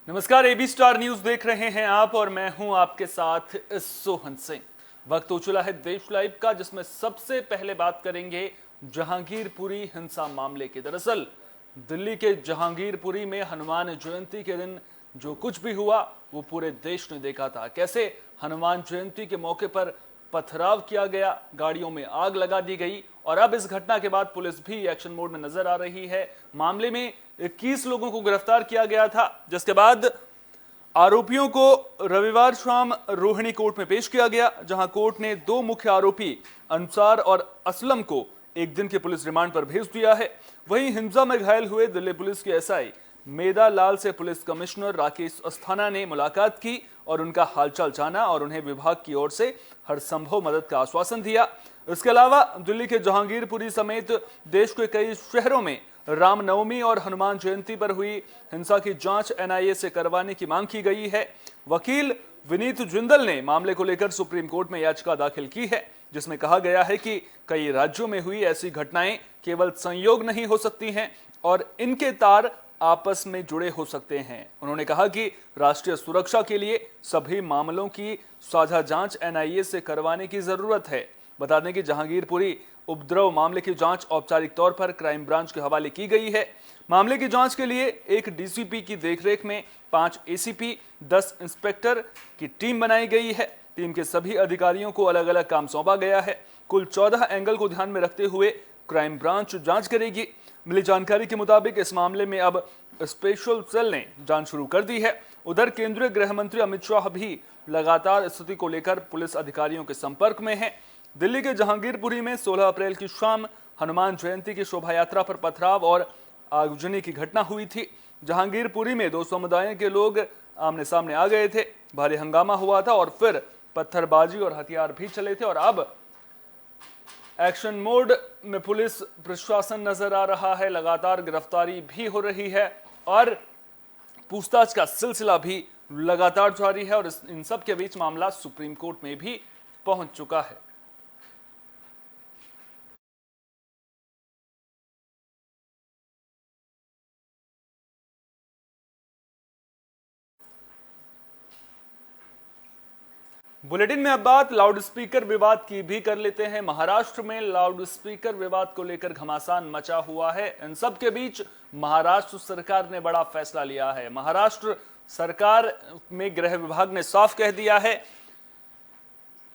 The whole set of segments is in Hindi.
नमस्कार, एबी स्टार न्यूज देख रहे हैं आप और मैं हूं आपके साथ सोहन सिंह। वक्त हो चला है देश लाइव का, जिसमें सबसे पहले बात करेंगे जहांगीरपुरी हिंसा मामले की। दरअसल दिल्ली के जहांगीरपुरी में हनुमान जयंती के दिन जो कुछ भी हुआ वो पूरे देश ने देखा था। कैसे हनुमान जयंती के मौके पर पथराव किया गया, गाड़ियों में आग लगा दी गई और अब इस घटना के बाद पुलिस भी एक्शन मोड में नजर आ रही है। मामले में 21 लोगों को गिरफ्तार किया गया था, जिसके बाद आरोपियों को रविवार शाम रोहिणी कोर्ट में पेश किया गया, जहां कोर्ट ने दो मुख्य आरोपी अंसार और असलम को एक दिन के पुलिस रिमांड पर भेज दिया है। वहीं हिंसा में घायल हुए दिल्ली पुलिस के एसआई मेधा लाल से पुलिस कमिश्नर राकेश अस्थाना ने मुलाकात की और उनका हालचाल जाना और उन्हें विभाग की ओर से हर संभव मदद का आश्वासन दिया। इसके अलावा दिल्ली के जहांगीरपुरी समेत देश के कई शहरों में रामनवमी और हनुमान जयंती पर हुई हिंसा की जांच एनआईए से करवाने की मांग की गई है। वकील विनीत जिंदल ने मामले को लेकर सुप्रीम कोर्ट में याचिका दाखिल की है, जिसमें कहा गया है कि कई राज्यों में हुई ऐसी घटनाएं केवल संयोग नहीं हो सकती हैं और इनके तार आपस में जुड़े हो सकते हैं। उन्होंने कहा कि राष्ट्रीय सुरक्षा के लिए सभी मामलों की साझा जांच एनआईए से करवाने की जरूरत है। बता दें कि जहांगीरपुरी उपद्रव मामले की जांच औपचारिक तौर पर क्राइम ब्रांच के हवाले की गई है। मामले की जांच के लिए एक डीसीपी की देखरेख में 5 एसीपी, 10 इंस्पेक्टर की टीम बनाई गई है। टीम के सभी अधिकारियों को अलग अलग काम सौंपा गया है। कुल 14 एंगल को ध्यान में रखते हुए क्राइम ब्रांच जांच करेगी। मिली जानकारी के मुताबिक इस मामले में अब स्पेशल सेल ने जांच शुरू कर दी है। उधर केंद्रीय गृह मंत्री अमित शाह भी लगातार स्थिति को लेकर पुलिस अधिकारियों के संपर्क में हैं। दिल्ली के जहांगीरपुरी में 16 अप्रैल की शाम हनुमान जयंती की शोभा यात्रा पर पथराव और आगजनी की घटना हुई थी। जहांगीरपुरी में 2 समुदायों के लोग आमने सामने आ गए थे, भारी हंगामा हुआ था और फिर पत्थरबाजी और हथियार भी चले थे और अब एक्शन मोड में पुलिस प्रशासन नजर आ रहा है। लगातार गिरफ्तारी भी हो रही है और पूछताछ का सिलसिला भी लगातार जारी है और इन सब के बीच मामला सुप्रीम कोर्ट में भी पहुंच चुका है। बुलेटिन में अब बात लाउडस्पीकर विवाद की भी कर लेते हैं। महाराष्ट्र में लाउडस्पीकर विवाद को लेकर घमासान मचा हुआ है। इन सब के बीच महाराष्ट्र सरकार ने बड़ा फैसला लिया है। महाराष्ट्र सरकार में गृह विभाग ने साफ कह दिया है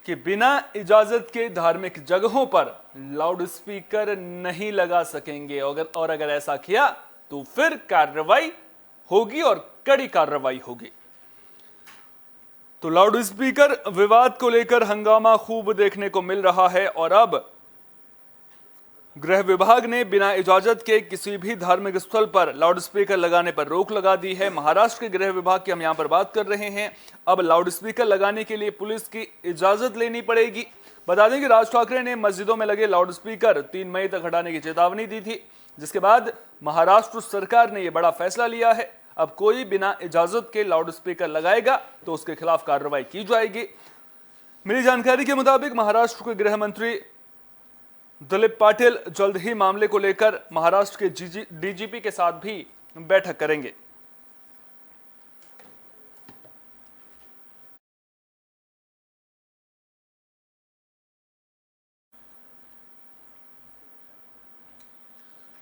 कि बिना इजाजत के धार्मिक जगहों पर लाउडस्पीकर नहीं लगा सकेंगे और अगर ऐसा किया तो फिर कार्रवाई होगी और कड़ी कार्रवाई होगी। तो लाउडस्पीकर विवाद को लेकर हंगामा खूब देखने को मिल रहा है और अब गृह विभाग ने बिना इजाजत के किसी भी धार्मिक स्थल पर लाउडस्पीकर लगाने पर रोक लगा दी है। महाराष्ट्र के गृह विभाग की हम यहां पर बात कर रहे हैं। अब लाउडस्पीकर लगाने के लिए पुलिस की इजाजत लेनी पड़ेगी। बता दें कि राज ठाकरे ने मस्जिदों में लगे लाउडस्पीकर 3 मई तक हटाने की चेतावनी दी थी, जिसके बाद महाराष्ट्र सरकार ने यह बड़ा फैसला लिया है। अब कोई बिना इजाजत के लाउडस्पीकर लगाएगा तो उसके खिलाफ कार्रवाई की जाएगी। मिली जानकारी के मुताबिक महाराष्ट्र के गृह मंत्री दिलीप पाटिल जल्द ही मामले को लेकर महाराष्ट्र के डीजीपी के साथ भी बैठक करेंगे।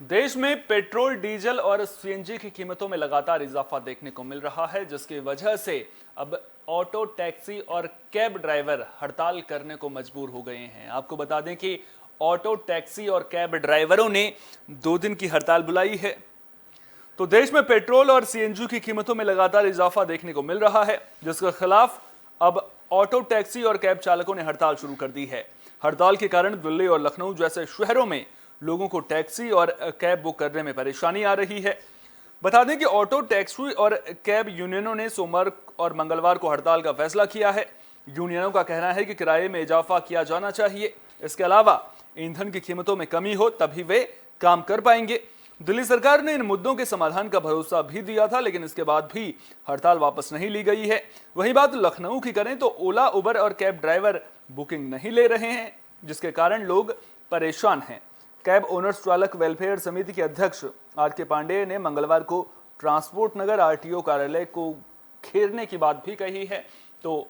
देश में पेट्रोल, डीजल और सीएनजी की कीमतों में लगातार इजाफा देखने को मिल रहा है, जिसकी वजह से अब ऑटो, टैक्सी और कैब ड्राइवर हड़ताल करने को मजबूर हो गए हैं। आपको बता दें कि ऑटो, टैक्सी और कैब ड्राइवरों ने 2 दिन की हड़ताल बुलाई है। तो देश में पेट्रोल और सीएनजी की कीमतों में लगातार इजाफा देखने को मिल रहा है, जिसके खिलाफ अब ऑटो, टैक्सी और कैब चालकों ने हड़ताल शुरू कर दी है। हड़ताल के कारण दिल्ली और लखनऊ जैसे शहरों में लोगों को टैक्सी और कैब बुक करने में परेशानी आ रही है। बता दें कि ऑटो, टैक्सी और कैब यूनियनों ने सोमवार और मंगलवार को हड़ताल का फैसला किया है। यूनियनों का कहना है कि किराए में इजाफा किया जाना चाहिए। इसके अलावा ईंधन की कीमतों में कमी हो तभी वे काम कर पाएंगे। दिल्ली सरकार ने इन मुद्दों के समाधान का भरोसा भी दिया था, लेकिन इसके बाद भी हड़ताल वापस नहीं ली गई है। वही बात लखनऊ की करें तो ओला, उबर और कैब ड्राइवर बुकिंग नहीं ले रहे हैं, जिसके कारण लोग परेशान हैं। कैब ओनर्स चालक वेलफेयर समिति के अध्यक्ष आर के पांडेय ने मंगलवार को ट्रांसपोर्ट नगर आरटीओ कार्यालय को घेरने की बात भी कही है। तो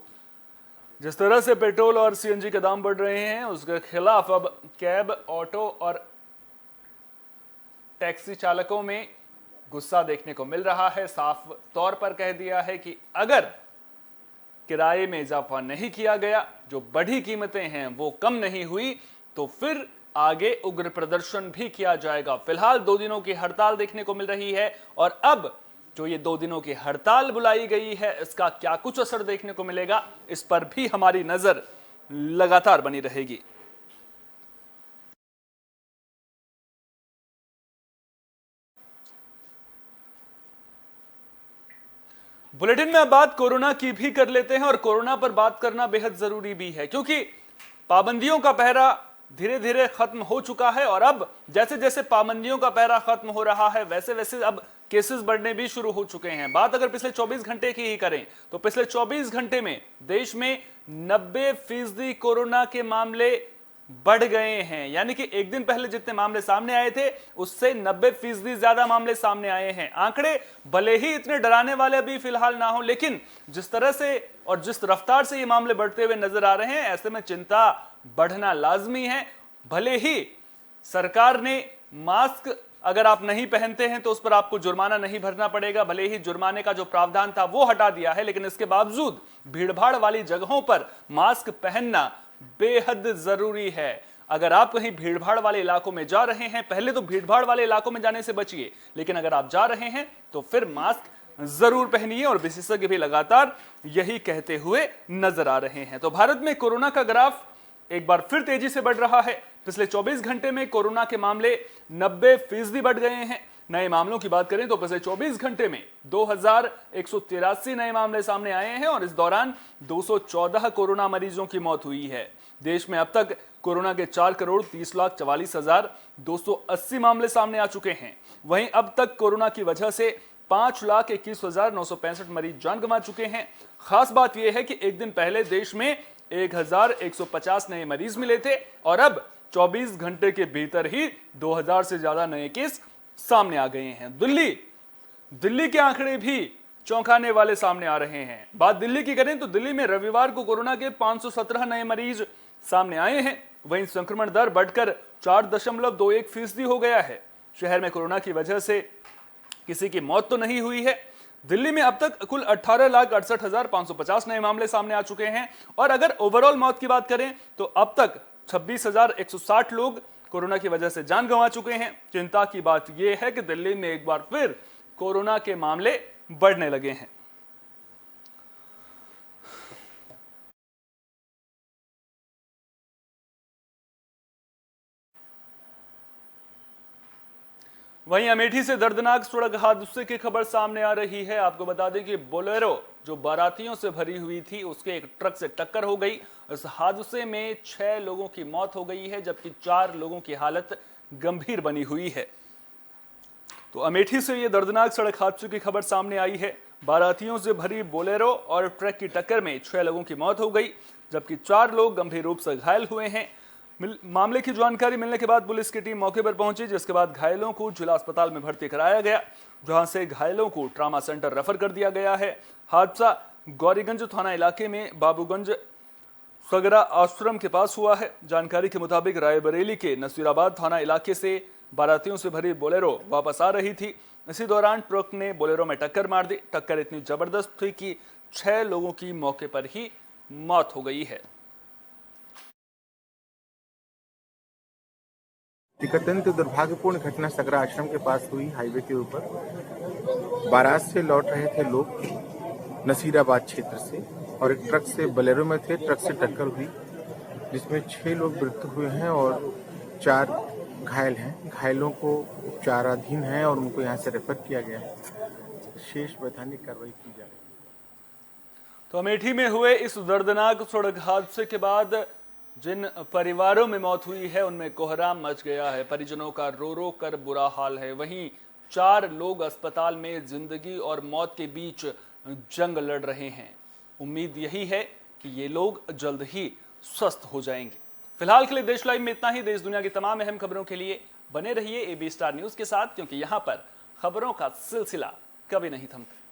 जिस तरह से पेट्रोल और सीएनजी के दाम बढ़ रहे हैं, उसके खिलाफ अब कैब, ऑटो और टैक्सी चालकों में गुस्सा देखने को मिल रहा है। साफ तौर पर कह दिया है कि अगर किराए में इजाफा नहीं किया गया, जो बढ़ी कीमतें हैं वो कम नहीं हुई, तो फिर आगे उग्र प्रदर्शन भी किया जाएगा। फिलहाल 2 दिनों की हड़ताल देखने को मिल रही है और अब जो ये 2 दिनों की हड़ताल बुलाई गई है, इसका क्या कुछ असर देखने को मिलेगा, इस पर भी हमारी नजर लगातार बनी रहेगी। बुलेटिन में अब बात कोरोना की भी कर लेते हैं और कोरोना पर बात करना बेहद जरूरी भी है, क्योंकि पाबंदियों का पहरा धीरे धीरे खत्म हो चुका है और अब जैसे जैसे पाबंदियों का पहरा खत्म हो रहा है, वैसे वैसे अब केसेस बढ़ने भी शुरू हो चुके हैं। बात अगर पिछले 24 घंटे की ही करें तो पिछले 24 घंटे में देश में 90% कोरोना के मामले बढ़ गए हैं। यानी कि एक दिन पहले जितने मामले सामने आए थे, उससे 90% ज्यादा मामले सामने आए हैं। आंकड़े भले ही इतने डराने वाले अभी फिलहाल ना हो, लेकिन जिस तरह से और जिस रफ्तार से ये मामले बढ़ते हुए नजर आ रहे हैं, ऐसे में चिंता बढ़ना लाजमी है। भले ही सरकार ने मास्क अगर आप नहीं पहनते हैं तो उस पर आपको जुर्माना नहीं भरना पड़ेगा, भले ही जुर्माने का जो प्रावधान था वो हटा दिया है, लेकिन इसके बावजूद भीड़भाड़ वाली जगहों पर मास्क पहनना बेहद जरूरी है। अगर आप कहीं भीड़भाड़ वाले इलाकों में जा रहे हैं, पहले तो भीड़भाड़ वाले इलाकों में जाने से बचिए, लेकिन अगर आप जा रहे हैं तो फिर मास्क जरूर पहनिए और विशेषज्ञ भी लगातार यही कहते हुए नजर आ रहे हैं। तो भारत में कोरोना का ग्राफ एक बार फिर तेजी से बढ़ रहा है। पिछले 24 घंटे में कोरोना के मामले 90% बढ़ गए हैं। नए मामलों की बात करें तो पिछले 24 घंटे में 2183 नए मामले सामने आए हैं और इस दौरान 214 कोरोना मरीजों की मौत हुई है। देश में अब तक कोरोना के 4,30,44,280 मामले सामने आ चुके हैं। वहीं अब तक कोरोना की वजह से 5,21,965 मरीज जान गंवा चुके हैं। खास बात यह है कि एक दिन पहले देश में 1,150 नए मरीज मिले थे और अब 24 घंटे के भीतर ही 2,000 से ज्यादा नए केस सामने आ गए हैं। दिल्ली के आंकड़े भी चौंकाने वाले सामने आ रहे हैं। बात दिल्ली की करें तो दिल्ली में रविवार को कोरोना के 517 नए मरीज सामने आए हैं। वहीं संक्रमण दर बढ़कर 4.21% हो गया है। शहर में कोरोना की वजह से किसी की मौत तो नहीं हुई है। दिल्ली में अब तक कुल 18,68,550 नए मामले सामने आ चुके हैं और अगर ओवरऑल मौत की बात करें तो अब तक 26,160 लोग कोरोना की वजह से जान गंवा चुके हैं। चिंता की बात यह है कि दिल्ली में एक बार फिर कोरोना के मामले बढ़ने लगे हैं। वहीं अमेठी से दर्दनाक सड़क हादसे की खबर सामने आ रही है। आपको बता दें कि बोलेरो जो बारातियों से भरी हुई थी, उसके एक ट्रक से टक्कर हो गई। इस हादसे में 6 लोगों की मौत हो गई है, जबकि 4 लोगों की हालत गंभीर बनी हुई है। तो अमेठी से यह दर्दनाक सड़क हादसे की खबर सामने आई है। बारातियों से भरी बोलेरो और ट्रक की टक्कर में 6 लोगों की मौत हो गई, जबकि 4 लोग गंभीर रूप से घायल हुए हैं। मामले की जानकारी मिलने के बाद पुलिस की टीम मौके पर पहुंची, जिसके बाद घायलों को जिला अस्पताल में भर्ती कराया गया, जहां से घायलों को ट्रामा सेंटर रेफर कर दिया गया है। हादसा गौरीगंज थाना इलाके में बाबूगंज सगरा आश्रम के पास हुआ है। जानकारी के मुताबिक रायबरेली के नसीराबाद थाना इलाके से बारातियों से भरी बोलेरो वापस आ रही थी। इसी दौरान ट्रक ने बोलेरो में टक्कर मार दी। टक्कर इतनी जबरदस्त थी कि 6 लोगों की मौके पर ही मौत हो गई है। एक अत्यंत दुर्भाग्यपूर्ण घटना सगरा आश्रम के पास हुई। हाईवे के ऊपर बारात से लौट रहे थे लोग नसीराबाद क्षेत्र से और एक ट्रक से बोलेरो में थे। ट्रक से टक्कर हुई जिसमें 6 लोग मृत्यु हुए हैं और 4 घायल हैं। घायलों को उपचाराधीन हैं और उनको यहाँ से रेफर किया गया है। शेष वैधानिक कार्रवाई की जा रही है। तो अमेठी में हुए इस दर्दनाक सड़क हादसे के बाद जिन परिवारों में मौत हुई है उनमें कोहराम मच गया है। परिजनों का रो रो कर बुरा हाल है। वहीं 4 लोग अस्पताल में जिंदगी और मौत के बीच जंग लड़ रहे हैं। उम्मीद यही है कि ये लोग जल्द ही स्वस्थ हो जाएंगे। फिलहाल के लिए देश लाइव में इतना ही। देश दुनिया की तमाम अहम खबरों के लिए बने रहिए AB स्टार न्यूज के साथ, क्योंकि यहां पर खबरों का सिलसिला कभी नहीं थमते।